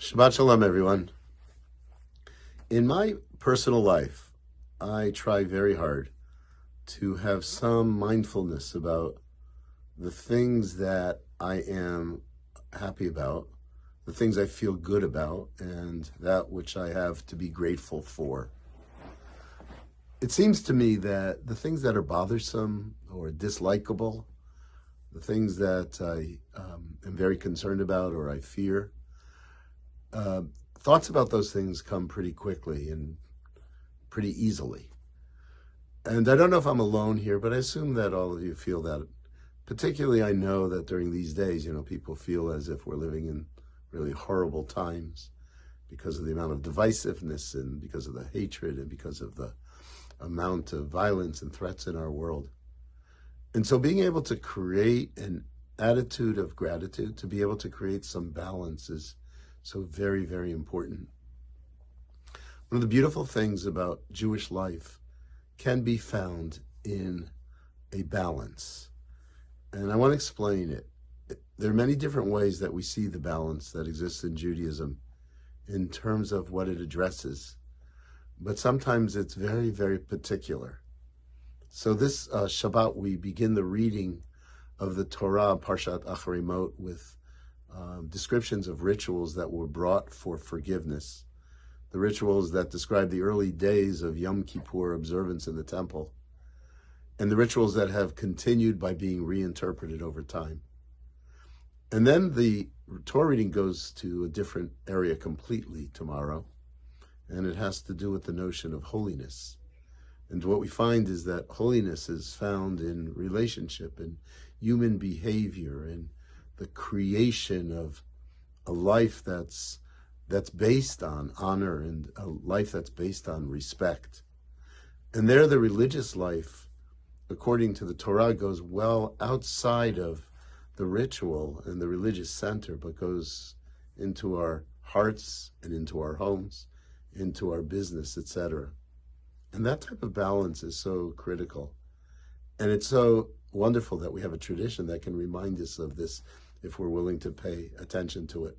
Shabbat Shalom, everyone. In my personal life, I try very hard to have some mindfulness about the things that I am happy about, the things I feel good about, and that which I have to be grateful for. It seems to me that the things that are bothersome or dislikable, the things that I am very concerned about or I fear, thoughts about those things come pretty quickly and pretty easily. And I don't know if I'm alone here, but I assume that all of you feel that. Particularly, I know that during these days, people feel as if we're living in really horrible times because of the amount of divisiveness and because of the hatred and because of the amount of violence and threats in our world. And so being able to create an attitude of gratitude, to be able to create some balance is so very, very important. One of the beautiful things about Jewish life can be found in a balance. And I want to explain it. There are many different ways that we see the balance that exists in Judaism in terms of what it addresses. But sometimes it's very, very particular. So this Shabbat, we begin the reading of the Torah, Parshat Acharemot, with descriptions of rituals that were brought for forgiveness. The rituals that describe the early days of Yom Kippur observance in the temple, and the rituals that have continued by being reinterpreted over time. And then the Torah reading goes to a different area completely tomorrow, and it has to do with the notion of holiness. And what we find is that holiness is found in relationship and human behavior and the creation of a life that's based on honor and a life that's based on respect. And there the religious life, according to the Torah, goes well outside of the ritual and the religious center, but goes into our hearts and into our homes, into our business, etc. And that type of balance is so critical. And it's so wonderful that we have a tradition that can remind us of this if we're willing to pay attention to it.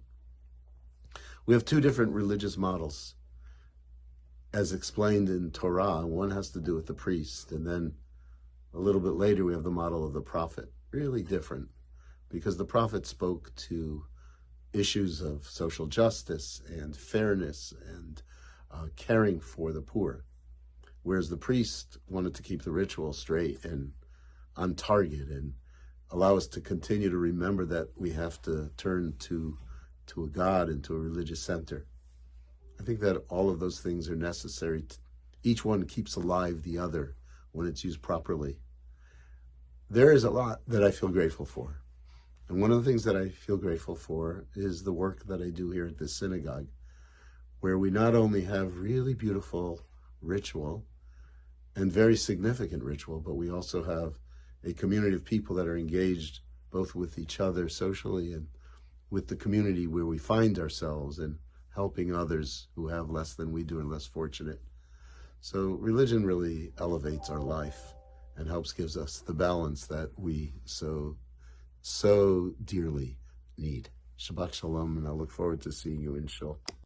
We have two different religious models, as explained in Torah. One has to do with the priest, and then a little bit later we have the model of the prophet. Really different, because the prophet spoke to issues of social justice and fairness and caring for the poor, whereas the priest wanted to keep the ritual straight and on target and allow us to continue to remember that we have to turn to a God and to a religious center. I think that all of those things are necessary. Each one keeps alive the other when it's used properly. There is a lot that I feel grateful for. And one of the things that I feel grateful for is the work that I do here at this synagogue, where we not only have really beautiful ritual and very significant ritual, but we also have a community of people that are engaged both with each other socially and with the community where we find ourselves and helping others who have less than we do and less fortunate. So religion really elevates our life and gives us the balance that we so dearly need. Shabbat Shalom, and I look forward to seeing you in Shul.